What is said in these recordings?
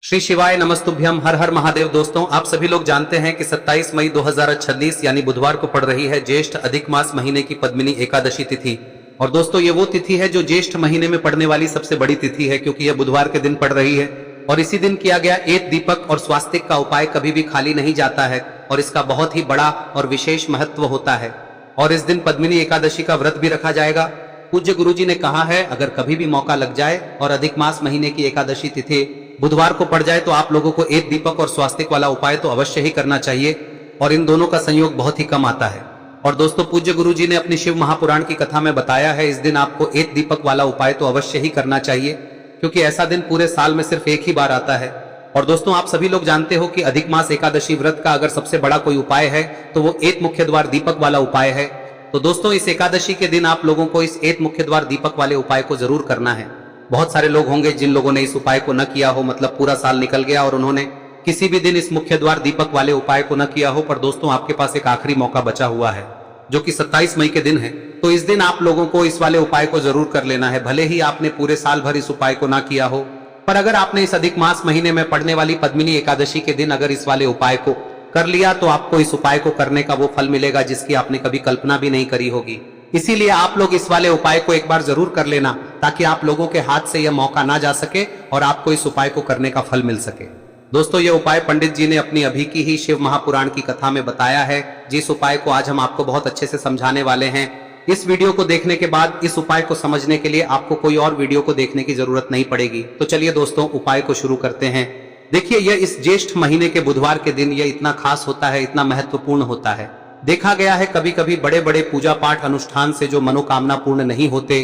श्री शिवाय नमस्तुभ्यम। हर हर महादेव। दोस्तों, आप सभी लोग जानते हैं कि 27 मई 2026 यानी बुधवार को पड़ रही है ज्येष्ठ अधिक मास महीने की पद्मिनी एकादशी तिथि। और दोस्तों, ये वो तिथि है जो ज्येष्ठ महीने में पड़ने वाली सबसे बड़ी तिथि है, क्योंकि यह बुधवार के दिन पड़ रही है। और इसी दिन किया गया एक दीपक और स्वास्तिक का उपाय कभी भी खाली नहीं जाता है और इसका बहुत ही बड़ा और विशेष महत्व होता है। और इस दिन पद्मिनी एकादशी का व्रत भी रखा जाएगा। पूज्य गुरुजी ने कहा है, अगर कभी भी मौका लग जाए और अधिक मास महीने की एकादशी तिथि बुधवार को पड़ जाए तो आप लोगों को एक दीपक और स्वास्तिक वाला उपाय तो अवश्य ही करना चाहिए। और इन दोनों का संयोग बहुत ही कम आता है। और दोस्तों, पूज्य गुरुजी ने अपनी शिव महापुराण की कथा में बताया है, इस दिन आपको एक दीपक वाला उपाय तो अवश्य ही करना चाहिए, क्योंकि ऐसा दिन पूरे साल में सिर्फ एक ही बार आता है। और दोस्तों, आप सभी लोग जानते हो कि अधिक मास एकादशी व्रत का अगर सबसे बड़ा कोई उपाय है तो वो एक मुख्य द्वार दीपक वाला उपाय है। तो दोस्तों, इस एकादशी के दिन आप लोगों को इस एक मुख्य द्वार दीपक वाले उपाय को जरूर करना है। बहुत सारे लोग होंगे जिन लोगों ने इस उपाय को न किया हो, मतलब पूरा साल निकल गया और उन्होंने किसी भी दिन इस मुख्य द्वार दीपक वाले उपाय को न किया हो। पर दोस्तों, आपके पास एक आखिरी मौका बचा हुआ है, जो कि 27 मई के दिन है। तो इस दिन आप लोगों को इस वाले उपाय को जरूर कर लेना है, भले ही आपने पूरे साल भर इस उपाय को ना किया हो। पर अगर आपने इस अधिक मास महीने में पड़ने वाली पद्मिनी एकादशी के दिन अगर इस वाले उपाय को कर लिया तो आपको इस उपाय को करने का वो फल मिलेगा जिसकी आपने कभी कल्पना भी नहीं करी होगी। इसीलिए आप लोग इस वाले उपाय को एक बार जरूर कर लेना, ताकि आप लोगों के हाथ से यह मौका ना जा सके और आपको इस उपाय को करने का फल मिल सके। दोस्तों, यह उपाय पंडित जी ने अपनी अभी की ही शिव महापुराण की कथा में बताया है, जिस उपाय को आज हम आपको बहुत अच्छे से समझाने वाले हैं। इस वीडियो को देखने के बाद इस उपाय को समझने के लिए आपको कोई और वीडियो को देखने की जरूरत नहीं पड़ेगी। तो चलिए दोस्तों, उपाय को शुरू करते हैं। देखिए, यह इस ज्येष्ठ महीने के बुधवार के दिन यह इतना खास होता है, इतना महत्वपूर्ण होता है। देखा गया है कभी कभी बड़े बड़े पूजा पाठ अनुष्ठान से जो मनोकामना पूर्ण नहीं होते,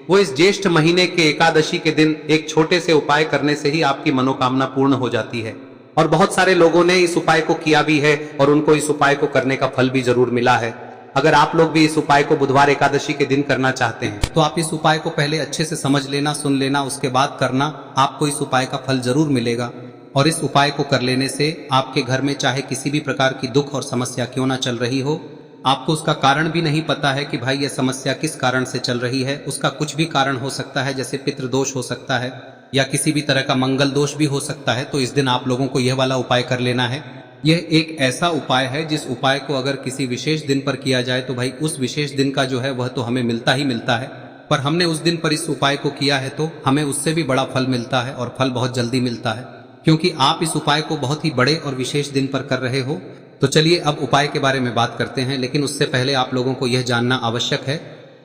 वो इस ज्येष्ठ महीने के एकादशी के दिन एक छोटे से उपाय करने से ही आपकी मनोकामना पूर्ण हो जाती है। और बहुत सारे लोगों ने इस उपाय को किया भी है और उनको इस उपाय को करने का फल भी जरूर मिला है। अगर आप लोग भी इस उपाय को बुधवार एकादशी के दिन करना चाहते हैं तो आप इस उपाय को पहले अच्छे से समझ लेना, सुन लेना, उसके बाद करना। आपको इस उपाय का फल जरूर मिलेगा। और इस उपाय को कर लेने से आपके घर में चाहे किसी भी प्रकार की दुख और समस्या क्यों ना चल रही हो, आपको उसका कारण भी नहीं पता है कि भाई यह समस्या किस कारण से चल रही है, उसका कुछ भी कारण हो सकता है, जैसे पितृदोष हो सकता है या किसी भी तरह का मंगल दोष भी हो सकता है। तो इस दिन आप लोगों को यह वाला उपाय कर लेना है। यह एक ऐसा उपाय है जिस उपाय को अगर किसी विशेष दिन पर किया जाए तो भाई उस विशेष दिन का जो है वह तो हमें मिलता ही मिलता है। पर हमने उस दिन पर इस उपाय को किया है तो हमें उससे भी बड़ा फल मिलता है, और फल बहुत जल्दी मिलता है, क्योंकि आप इस उपाय को बहुत ही बड़े और विशेष दिन पर कर रहे हो। तो चलिए अब उपाय के बारे में बात करते हैं, लेकिन उससे पहले आप लोगों को यह जानना आवश्यक है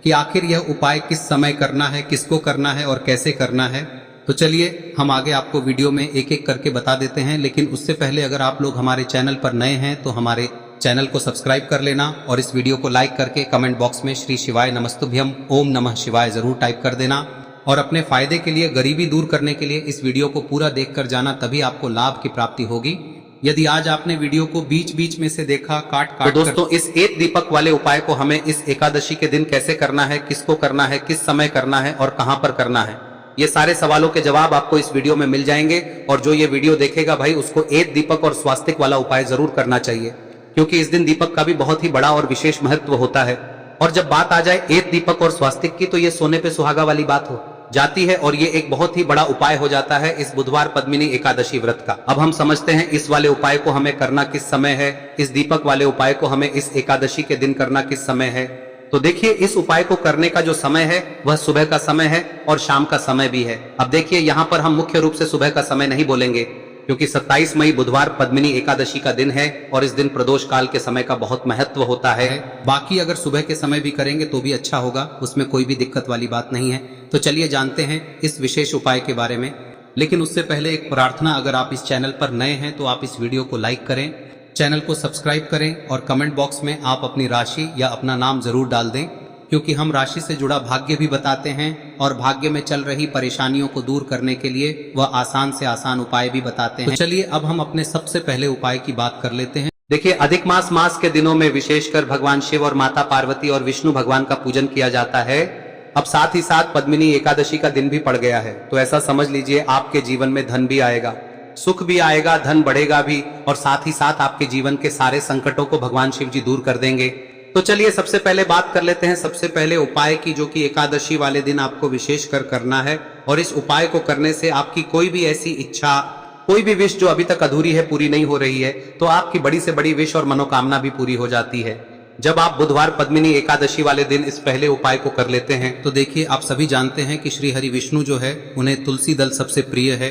कि आखिर यह उपाय किस समय करना है, किसको करना है और कैसे करना है। तो चलिए हम आगे आपको वीडियो में एक एक करके बता देते हैं। लेकिन उससे पहले अगर आप लोग हमारे चैनल पर नए हैं तो हमारे चैनल को सब्सक्राइब कर लेना और इस वीडियो को लाइक करके कमेंट बॉक्स में श्री शिवाय नमस्तुभ्यम ओम नमः शिवाय जरूर टाइप कर देना। और अपने फायदे के लिए, गरीबी दूर करने के लिए इस वीडियो को पूरा देखकर जाना, तभी आपको लाभ की प्राप्ति होगी। यदि आज आपने वीडियो को बीच बीच में से देखा, काट तो दोस्तों, इस एक दीपक वाले उपाय को हमें इस एकादशी के दिन कैसे करना है, किसको करना है, किस समय करना है और कहां पर करना है, ये सारे सवालों के जवाब आपको इस वीडियो में मिल जाएंगे। और जो ये वीडियो देखेगा भाई, उसको एक दीपक और स्वास्तिक वाला उपाय जरूर करना चाहिए, क्योंकि इस दिन दीपक का भी बहुत ही बड़ा और विशेष महत्व होता है। और जब बात आ जाए एक दीपक और स्वास्तिक की, तो ये सोने पे सुहागा वाली बात हो जाती है और ये एक बहुत ही बड़ा उपाय हो जाता है इस बुधवार पद्मिनी एकादशी व्रत का। अब हम समझते हैं इस वाले उपाय को हमें करना किस समय है, इस दीपक वाले उपाय को हमें इस एकादशी के दिन करना किस समय है। तो देखिए, इस उपाय को करने का जो समय है वह सुबह का समय है और शाम का समय भी है। अब देखिए, यहाँ पर हम मुख्य रूप से सुबह का समय नहीं बोलेंगे, क्योंकि 27 मई बुधवार पद्मिनी एकादशी का दिन है और इस दिन प्रदोष काल के समय का बहुत महत्व होता है। बाकी अगर सुबह के समय भी करेंगे तो भी अच्छा होगा, उसमें कोई भी दिक्कत वाली बात नहीं है। तो चलिए जानते हैं इस विशेष उपाय के बारे में। लेकिन उससे पहले एक प्रार्थना, अगर आप इस चैनल पर नए हैं तो आप इस वीडियो को लाइक करें, चैनल को सब्सक्राइब करें और कमेंट बॉक्स में आप अपनी राशि या अपना नाम जरूर डाल दें, क्योंकि हम राशि से जुड़ा भाग्य भी बताते हैं और भाग्य में चल रही परेशानियों को दूर करने के लिए वह आसान से आसान उपाय भी बताते हैं। तो चलिए अब हम अपने सबसे पहले उपाय की बात कर लेते हैं। देखिए, अधिक मास के दिनों में विशेषकर भगवान शिव और माता पार्वती और विष्णु भगवान का पूजन किया जाता है। अब साथ ही साथ पद्मिनी एकादशी का दिन भी पड़ गया है, तो ऐसा समझ लीजिए आपके जीवन में धन भी आएगा, सुख भी आएगा, धन बढ़ेगा भी, और साथ ही साथ आपके जीवन के सारे संकटों को भगवान शिव जी दूर कर देंगे। तो चलिए सबसे पहले बात कर लेते हैं सबसे पहले उपाय की, जो कि एकादशी वाले दिन आपको विशेष कर करना है। और इस उपाय को करने से आपकी कोई भी ऐसी इच्छा कोई भी विश जो अभी तक अधूरी है, पूरी नहीं हो रही है, तो आपकी बड़ी से बड़ी विश और मनोकामना भी पूरी हो जाती है जब आप बुधवार पद्मिनी एकादशी वाले दिन इस पहले उपाय को कर लेते हैं। तो देखिए, आप सभी जानते हैं कि श्री हरि विष्णु जो है उन्हें तुलसी दल सबसे प्रिय है।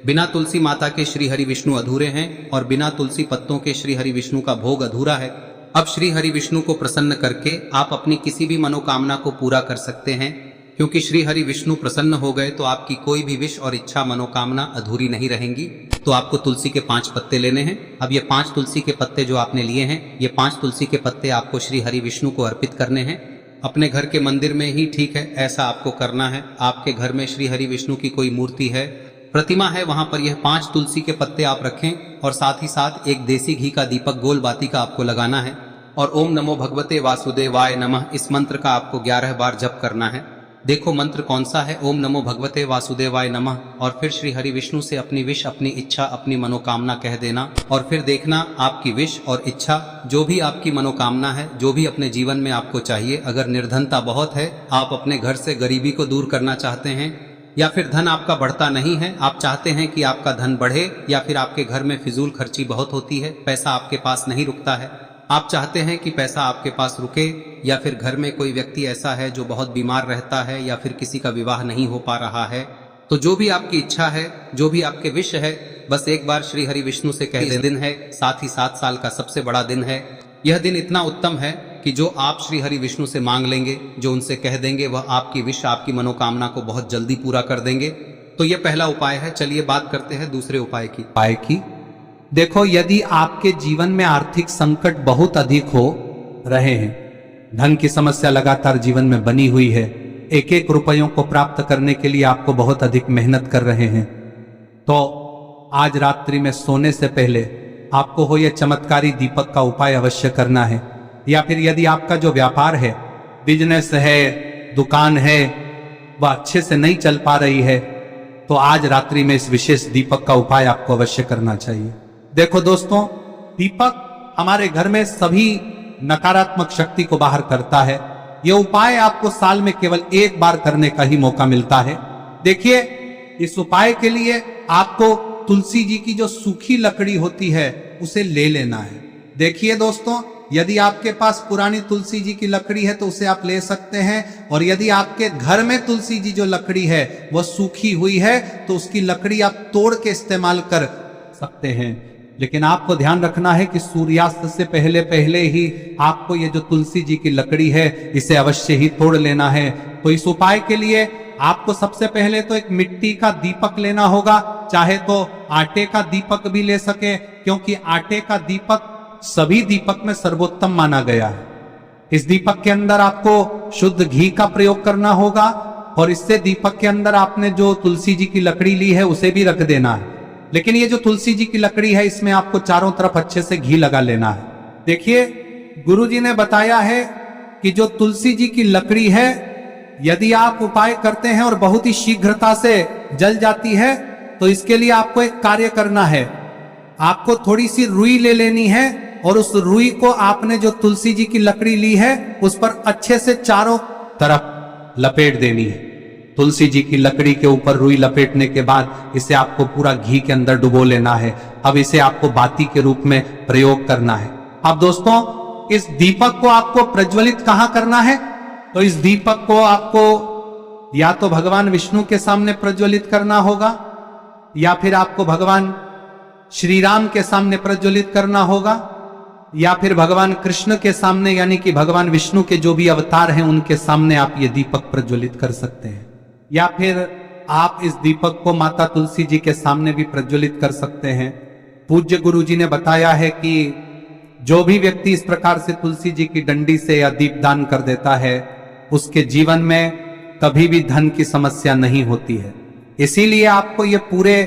बिना तुलसी माता के श्री हरि विष्णु अधूरे हैं और बिना तुलसी पत्तों के श्री हरि विष्णु का भोग अधूरा है। अब श्री हरि विष्णु को प्रसन्न करके आप अपनी किसी भी मनोकामना को पूरा कर सकते हैं, क्योंकि श्री हरि विष्णु प्रसन्न हो गए तो आपकी कोई भी विश और इच्छा मनोकामना अधूरी नहीं रहेंगी। तो आपको तुलसी के 5 पत्ते लेने हैं। अब ये 5 तुलसी के पत्ते जो आपने लिए हैं, ये 5 तुलसी के पत्ते आपको श्री हरि विष्णु को अर्पित करने हैं। अपने घर के मंदिर में ही ठीक है, ऐसा आपको करना है। आपके घर में श्री हरि विष्णु की कोई मूर्ति है, प्रतिमा है, वहां पर यह 5 तुलसी के पत्ते आप रखें और साथ ही साथ एक देसी घी का दीपक गोल बाती का आपको लगाना है और ओम नमो भगवते वासुदेवाय नमः इस मंत्र का आपको 11 बार जप करना है। देखो मंत्र कौन सा है, ओम नमो भगवते वासुदेवाय नमः, और फिर श्री हरि विष्णु से अपनी विश, अपनी इच्छा, अपनी मनोकामना कह देना और फिर देखना आपकी विश और इच्छा, जो भी आपकी मनोकामना है, जो भी अपने जीवन में आपको चाहिए। अगर निर्धनता बहुत है, आप अपने घर से गरीबी को दूर करना चाहते हैं, या फिर धन आपका बढ़ता नहीं है, आप चाहते हैं कि आपका धन बढ़े, या फिर आपके घर में फिजूल खर्ची बहुत होती है, पैसा आपके पास नहीं रुकता है, आप चाहते हैं कि पैसा आपके पास रुके, या फिर घर में कोई व्यक्ति ऐसा है जो बहुत बीमार रहता है, या फिर किसी का विवाह नहीं हो पा रहा है, तो जो भी आपकी इच्छा है, जो भी आपके विश है, बस एक बार श्री हरि विष्णु से कह दे। दिन है, साथ ही 7 साल का सबसे बड़ा दिन है। यह दिन इतना उत्तम है कि जो आप श्री हरि विष्णु से मांग लेंगे, जो उनसे कह देंगे, वह आपकी विश, आपकी मनोकामना को बहुत जल्दी पूरा कर देंगे। तो यह पहला उपाय है। चलिए बात करते हैं दूसरे उपाय की। देखो, यदि आपके जीवन में आर्थिक संकट बहुत अधिक हो रहे हैं, धन की समस्या लगातार जीवन में बनी हुई है, एक एक रुपयों को प्राप्त करने के लिए आपको बहुत अधिक मेहनत कर रहे हैं, तो आज रात्रि में सोने से पहले आपको हो यह चमत्कारी दीपक का उपाय अवश्य करना है। या फिर यदि आपका जो व्यापार है, बिजनेस है, दुकान है, वह अच्छे से नहीं चल पा रही है, तो आज रात्रि में इस विशेष दीपक का उपाय आपको अवश्य करना चाहिए। देखो दोस्तों, दीपक हमारे घर में सभी नकारात्मक शक्ति को बाहर करता है। यह उपाय आपको साल में केवल 1 बार करने का ही मौका मिलता है। देखिए, इस उपाय के लिए आपको तुलसी जी की जो सूखी लकड़ी होती है उसे ले लेना है। देखिए दोस्तों, यदि आपके पास पुरानी तुलसी जी की लकड़ी है तो उसे आप ले सकते हैं, और यदि आपके घर में तुलसी जी जो लकड़ी है वह सूखी हुई है तो उसकी लकड़ी आप तोड़ के इस्तेमाल कर सकते हैं। लेकिन आपको ध्यान रखना है कि सूर्यास्त से पहले पहले ही आपको ये जो तुलसी जी की लकड़ी है इसे अवश्य ही तोड़ लेना है। तो इस उपाय के लिए आपको सबसे पहले तो एक मिट्टी का दीपक लेना होगा, चाहे तो आटे का दीपक भी ले सके, क्योंकि आटे का दीपक सभी दीपक में सर्वोत्तम माना गया है। इस दीपक के अंदर आपको शुद्ध घी का प्रयोग करना होगा, और इससे दीपक के अंदर आपने जो तुलसी जी की लकड़ी ली है उसे भी रख देना है। लेकिन ये जो तुलसी जी की लकड़ी है, इसमें आपको चारों तरफ अच्छे से घी लगा लेना है। देखिए, गुरुजी ने बताया है कि जो तुलसी जी की लकड़ी है, यदि आप उपाय करते हैं और बहुत ही शीघ्रता से जल जाती है, तो इसके लिए आपको एक कार्य करना है। आपको थोड़ी सी रुई ले लेनी है और उस रुई को आपने जो तुलसी जी की लकड़ी ली है उस पर अच्छे से चारों तरफ लपेट देनी है। तुलसी जी की लकड़ी के ऊपर रुई लपेटने के बाद इसे आपको पूरा घी के अंदर डुबो लेना है। अब इसे आपको बाती के रूप में प्रयोग करना है। अब दोस्तों, इस दीपक को आपको प्रज्वलित कहां करना है? तो इस दीपक को आपको या तो भगवान विष्णु के सामने प्रज्वलित करना होगा, या फिर आपको भगवान श्री राम के सामने प्रज्वलित करना होगा, या फिर भगवान कृष्ण के सामने, यानी कि भगवान विष्णु के जो भी अवतार हैं उनके सामने आप ये दीपक प्रज्वलित कर सकते हैं। या फिर आप इस दीपक को माता तुलसी जी के सामने भी प्रज्वलित कर सकते हैं। पूज्य गुरु जी ने बताया है कि जो भी व्यक्ति इस प्रकार से तुलसी जी की डंडी से या दीपदान कर देता है, उसके जीवन में कभी भी धन की समस्या नहीं होती है। इसीलिए आपको ये पूरे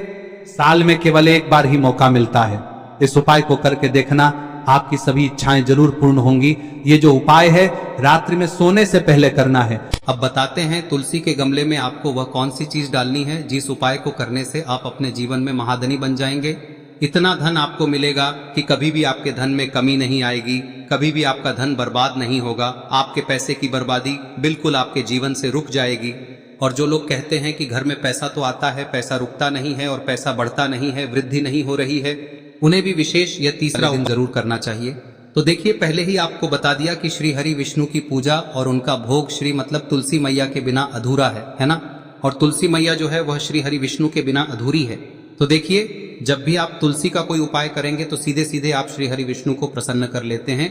साल में केवल 1 बार ही मौका मिलता है। इस उपाय को करके देखना, आपकी सभी इच्छाएं जरूर पूर्ण होंगी। ये जो उपाय है रात्रि में सोने से पहले करना है। अब बताते हैं तुलसी के गमले में आपको वह कौन सी चीज डालनी है जिस उपाय को करने से आप अपने जीवन में महाधनी बन जाएंगे। इतना धन आपको मिलेगा कि कभी भी आपके धन में कमी नहीं आएगी, कभी भी आपका धन बर्बाद नहीं होगा। आपके पैसे की बर्बादी बिल्कुल आपके जीवन से रुक जाएगी। और जो लोग कहते हैं कि घर में पैसा तो आता है, पैसा रुकता नहीं है और पैसा बढ़ता नहीं है, वृद्धि नहीं हो रही है, उन्हें भी विशेष यह तीसरा दिन जरूर करना चाहिए। तो देखिए, पहले ही आपको बता दिया कि श्री हरि विष्णु की पूजा और उनका भोग श्री मतलब तुलसी मैया के बिना अधूरा है ना। और तुलसी मैया जो है वह श्री हरि विष्णु के बिना अधूरी है। तो देखिए, जब भी आप तुलसी का कोई उपाय करेंगे तो सीधे सीधे आप श्री हरि विष्णु को प्रसन्न कर लेते हैं।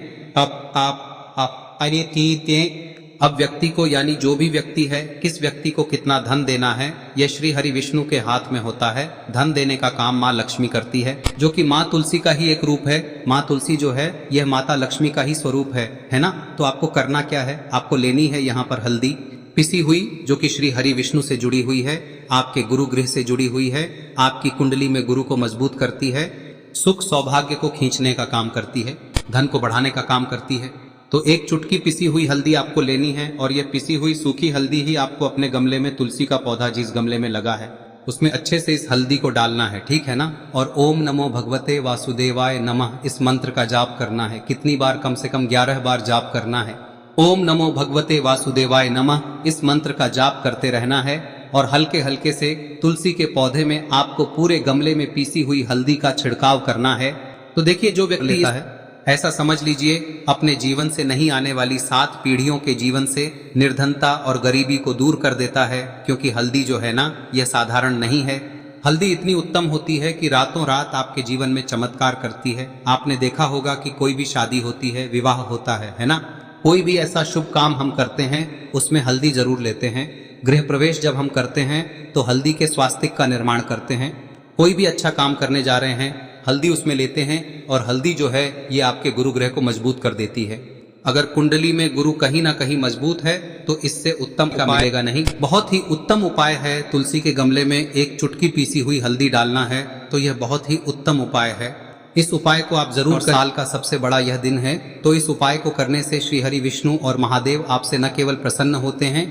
अब व्यक्ति को, यानी जो भी व्यक्ति है, किस व्यक्ति को कितना धन देना है, यह श्री हरि विष्णु के हाथ में होता है। धन देने का काम माँ लक्ष्मी करती है, जो कि माँ तुलसी का ही एक रूप है। माँ तुलसी जो है यह माता लक्ष्मी का ही स्वरूप है ना। तो आपको करना क्या है, आपको लेनी है यहाँ पर हल्दी पिसी हुई, जो कि श्री हरि विष्णु से जुड़ी हुई है, आपके गुरु गृह से जुड़ी हुई है, आपकी कुंडली में गुरु को मजबूत करती है, सुख सौभाग्य को खींचने का काम करती है, धन को बढ़ाने का काम करती है। तो एक चुटकी पिसी हुई हल्दी आपको लेनी है और यह पिसी हुई सूखी हल्दी ही आपको अपने गमले में, तुलसी का पौधा जिस गमले में लगा है उसमें अच्छे से इस हल्दी को डालना है, ठीक है ना। और ओम नमो भगवते वासुदेवाय नमः इस मंत्र का जाप करना है। कितनी बार? कम से कम 11 बार जाप करना है। ओम नमो भगवते वासुदेवाय नमः इस मंत्र का जाप करते रहना है और हल्के हल्के से तुलसी के पौधे में आपको पूरे गमले में पीसी हुई हल्दी का छिड़काव करना है। तो देखिए, जो व्यक्ति लेता है, ऐसा समझ लीजिए अपने जीवन से नहीं आने वाली 7 पीढ़ियों के जीवन से निर्धनता और गरीबी को दूर कर देता है। क्योंकि हल्दी जो है ना, यह साधारण नहीं है। हल्दी इतनी उत्तम होती है कि रातों रात आपके जीवन में चमत्कार करती है। आपने देखा होगा कि कोई भी शादी होती है, विवाह होता है ना, कोई भी ऐसा शुभ काम हम करते हैं उसमें हल्दी जरूर लेते हैं। गृह प्रवेश जब हम करते हैं तो हल्दी के स्वास्तिक का निर्माण करते हैं। कोई भी अच्छा काम करने जा रहे हैं, हल्दी उसमें लेते हैं और हल्दी जो है ये आपके गुरु ग्रह को मजबूत कर देती है। अगर कुंडली में गुरु कहीं ना कहीं मजबूत है तो इससे उत्तम का मिलेगा नहीं। बहुत ही उत्तम उपाय है, तुलसी के गमले में एक चुटकी पीसी हुई हल्दी डालना है। तो यह बहुत ही उत्तम उपाय है। इस उपाय को आप जरूर करें। साल का सबसे बड़ा यह दिन है, तो इस उपाय को करने से श्री हरि विष्णु और महादेव आपसे न केवल प्रसन्न होते हैं,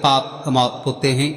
पाप होते हैं,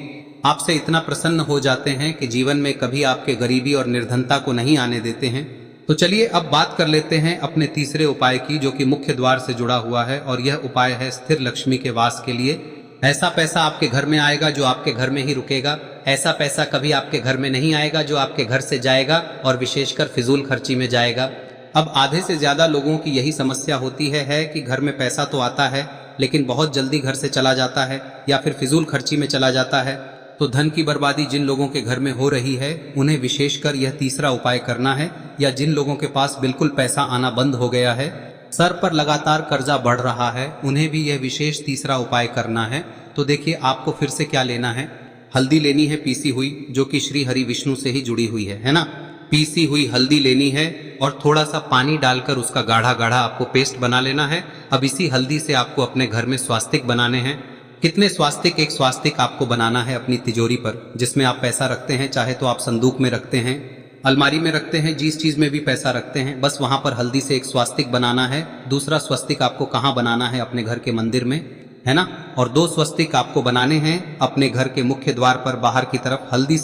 आपसे इतना प्रसन्न हो जाते हैं कि जीवन में कभी आपके गरीबी और निर्धनता को नहीं आने देते हैं। तो चलिए अब बात कर लेते हैं अपने तीसरे उपाय की, जो कि मुख्य द्वार से जुड़ा हुआ है। और यह उपाय है स्थिर लक्ष्मी के वास के लिए। ऐसा पैसा आपके घर में आएगा जो आपके घर में ही रुकेगा। ऐसा पैसा कभी आपके घर में नहीं आएगा जो आपके घर से जाएगा और विशेषकर फिजूल खर्ची में जाएगा। अब आधे से ज्यादा लोगों की यही समस्या होती है कि घर में पैसा तो आता है लेकिन बहुत जल्दी घर से चला जाता है या फिर फिजूल खर्ची में चला जाता है। तो धन की बर्बादी जिन लोगों के घर में हो रही है उन्हें विशेषकर यह तीसरा उपाय करना है। या जिन लोगों के पास बिल्कुल पैसा आना बंद हो गया है, सर पर लगातार कर्जा बढ़ रहा है, उन्हें भी यह विशेष तीसरा उपाय करना है। तो देखिए, आपको फिर से क्या लेना है, हल्दी लेनी है पीसी हुई, जो कि श्री हरि विष्णु से ही जुड़ी हुई है ना। पीसी हुई हल्दी लेनी है और थोड़ा सा पानी डालकर उसका गाढ़ा गाढ़ा आपको पेस्ट बना लेना है। अब इसी हल्दी से आपको अपने घर में स्वास्तिक बनाने हैं। कितने स्वास्तिक? एक स्वास्तिक आपको बनाना है अपनी तिजोरी पर, जिसमें आप पैसा रखते हैं। चाहे तो आप संदूक में रखते हैं, अलमारी में रखते हैं, जिस चीज में भी पैसा रखते हैं, बस वहां पर हल्दी से एक स्वास्तिक बनाना है। दूसरा स्वस्तिक आपको कहाँ बनाना है? अपने घर के मंदिर में, है ना। और 2 स्वस्तिक आपको बनाने हैं अपने घर के मुख्य द्वार पर बाहर की तरफ। हल्दी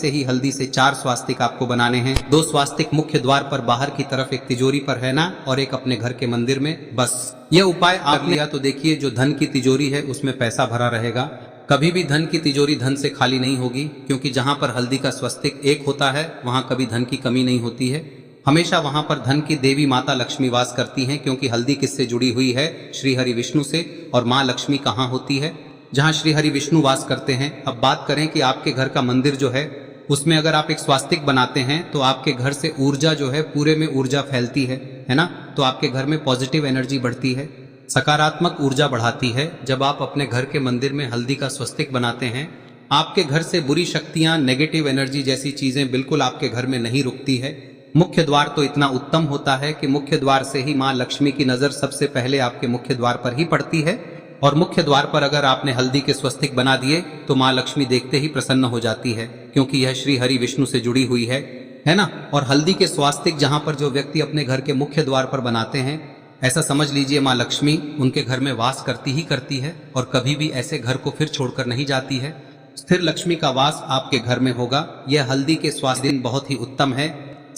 से 4 स्वास्तिक आपको बनाने हैं। 2 स्वास्तिक मुख्य द्वार पर बाहर की तरफ, एक तिजोरी पर, है ना, और एक अपने घर के मंदिर में। बस यह उपाय आप लिया तो देखिए, जो धन की तिजोरी है उसमें पैसा भरा रहेगा। कभी भी धन की तिजोरी धन से खाली नहीं होगी, क्योंकि जहां पर हल्दी का स्वस्तिक एक होता है वहां कभी धन की कमी नहीं होती है। हमेशा वहां पर धन की देवी माता लक्ष्मी वास करती हैं, क्योंकि हल्दी किससे जुड़ी हुई है? श्री हरि विष्णु से। और माँ लक्ष्मी कहाँ होती है? जहाँ श्री हरि विष्णु वास करते हैं। अब बात करें कि आपके घर का मंदिर जो है उसमें अगर आप एक स्वास्तिक बनाते हैं तो आपके घर से ऊर्जा जो है, पूरे में ऊर्जा फैलती है ना। तो आपके घर में पॉजिटिव एनर्जी बढ़ती है, सकारात्मक ऊर्जा बढ़ाती है। जब आप अपने घर के मंदिर में हल्दी का स्वस्तिक बनाते हैं, आपके घर से बुरी शक्तियां, नेगेटिव एनर्जी जैसी चीजें बिल्कुल आपके घर में नहीं रुकती है। मुख्य द्वार तो इतना उत्तम होता है कि मुख्य द्वार से ही माँ लक्ष्मी की नजर सबसे पहले आपके मुख्य द्वार पर ही पड़ती है। और मुख्य द्वार पर अगर आपने हल्दी के स्वस्तिक बना दिए तो माँ लक्ष्मी देखते ही प्रसन्न हो जाती है, क्योंकि यह श्री हरि विष्णु से जुड़ी हुई है ना। और हल्दी के स्वास्तिक जहां पर जो व्यक्ति अपने घर के मुख्य द्वार पर बनाते हैं, ऐसा समझ लीजिए माँ लक्ष्मी उनके घर में वास करती ही करती है और कभी भी ऐसे घर को फिर छोड़कर नहीं जाती है। स्थिर लक्ष्मी का वास आपके घर में होगा। यह हल्दी के स्वास्थ्य दिन बहुत ही उत्तम है।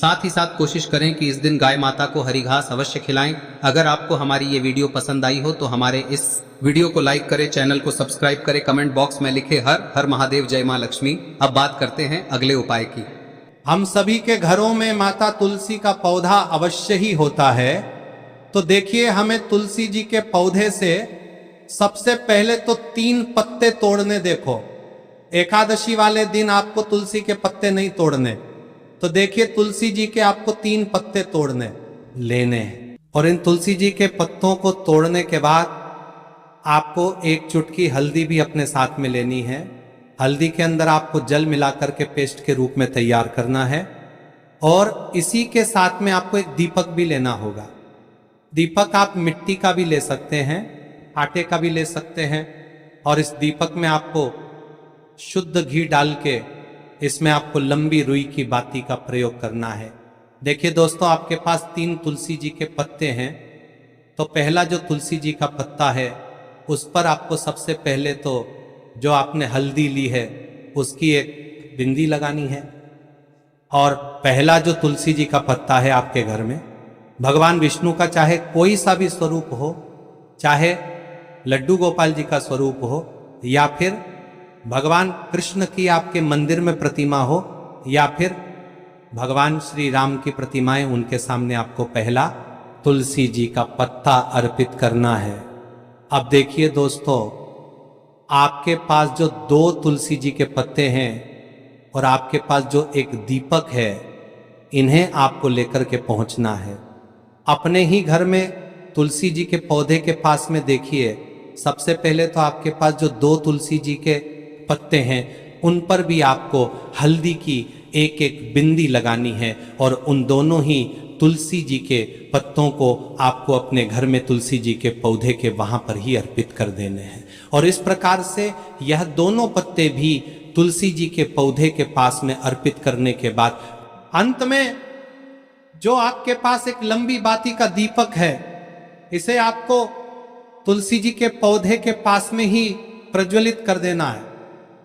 साथ ही साथ कोशिश करें कि इस दिन गाय माता को हरी घास अवश्य खिलाएं। अगर आपको हमारी ये वीडियो पसंद आई हो तो हमारे इस वीडियो को लाइक करें, चैनल को सब्सक्राइब करें, कमेंट बॉक्स में लिखे हर हर महादेव, जय मां लक्ष्मी। अब बात करते हैं अगले उपाय की। हम सभी के घरों में माता तुलसी का पौधा अवश्य ही होता है। तो देखिए, हमें तुलसी जी के पौधे से सबसे पहले तो 3 पत्ते तोड़ने। देखो, एकादशी वाले दिन आपको तुलसी के पत्ते नहीं तोड़ने। तो देखिए, तुलसी जी के आपको 3 पत्ते तोड़ने लेने हैं। और इन तुलसी जी के पत्तों को तोड़ने के बाद आपको 1 चुटकी हल्दी भी अपने साथ में लेनी है। हल्दी के अंदर आपको जल मिलाकर के पेस्ट के रूप में तैयार करना है। और इसी के साथ में आपको एक दीपक भी लेना होगा। दीपक आप मिट्टी का भी ले सकते हैं, आटे का भी ले सकते हैं। और इस दीपक में आपको शुद्ध घी डाल के इसमें आपको लंबी रुई की बाती का प्रयोग करना है। देखिए दोस्तों, आपके पास 3 तुलसी जी के पत्ते हैं। तो पहला जो तुलसी जी का पत्ता है उस पर आपको सबसे पहले तो जो आपने हल्दी ली है उसकी एक बिंदी लगानी है। और पहला जो तुलसी जी का पत्ता है आपके घर में, भगवान विष्णु का चाहे कोई सा भी स्वरूप हो, चाहे लड्डू गोपाल जी का स्वरूप हो, या फिर भगवान कृष्ण की आपके मंदिर में प्रतिमा हो, या फिर भगवान श्री राम की प्रतिमाएं, उनके सामने आपको पहला तुलसी जी का पत्ता अर्पित करना है। अब देखिए दोस्तों, आपके पास जो 2 तुलसी जी के पत्ते हैं और आपके पास जो एक दीपक है, इन्हें आपको लेकर के पहुंचना है। अपने ही घर में तुलसी जी के पौधे के पास में देखिए, सबसे पहले तो आपके पास जो 2 तुलसी जी के पत्ते हैं उन पर भी आपको हल्दी की एक बिंदी लगानी है। और उन दोनों ही तुलसी जी के पत्तों को आपको अपने घर में तुलसी जी के पौधे के वहां पर ही अर्पित कर देने हैं। और इस प्रकार से यह दोनों पत्ते भी तुलसी जी के पौधे के पास में अर्पित करने के बाद अंत में जो आपके पास एक लंबी बाती का दीपक है, इसे आपको तुलसी जी के पौधे के पास में ही प्रज्वलित कर देना है।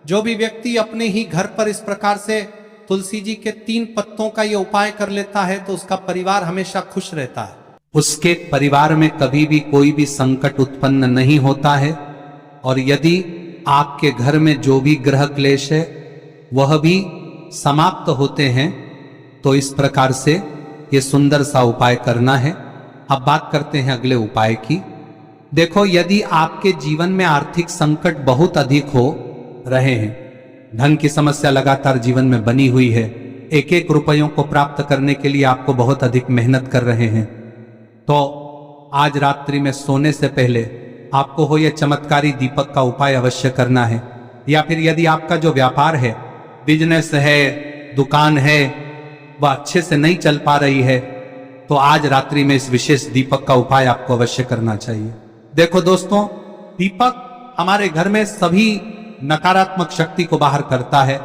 जो भी व्यक्ति अपने ही घर पर इस प्रकार से तुलसी जी के 3 पत्तों का यह उपाय कर लेता है तो उसका परिवार हमेशा खुश रहता है। उसके परिवार में कभी भी कोई भी संकट उत्पन्न नहीं होता है। और यदि आपके घर में जो भी ग्रह क्लेश है वह भी समाप्त होते हैं। तो इस प्रकार से ये सुंदर सा उपाय करना है। अब बात करते हैं अगले उपाय की। देखो, यदि आपके जीवन में आर्थिक संकट बहुत अधिक हो रहे हैं, धन की समस्या लगातार जीवन में बनी हुई है, एक रुपयों को प्राप्त करने के लिए आपको बहुत अधिक मेहनत कर रहे हैं, तो आज रात्रि में सोने से पहले आपको हो यह चमत्कारी दीपक का उपाय अवश्य करना है। या फिर यदि आपका जो व्यापार है, बिजनेस है, दुकान है, वह अच्छे से नहीं चल पा रही है, तो आज रात्रि में इस विशेष दीपक का उपाय आपको अवश्य करना चाहिए। देखो दोस्तों, दीपक हमारे घर में सभी नकारात्मक शक्ति को बाहर करता है।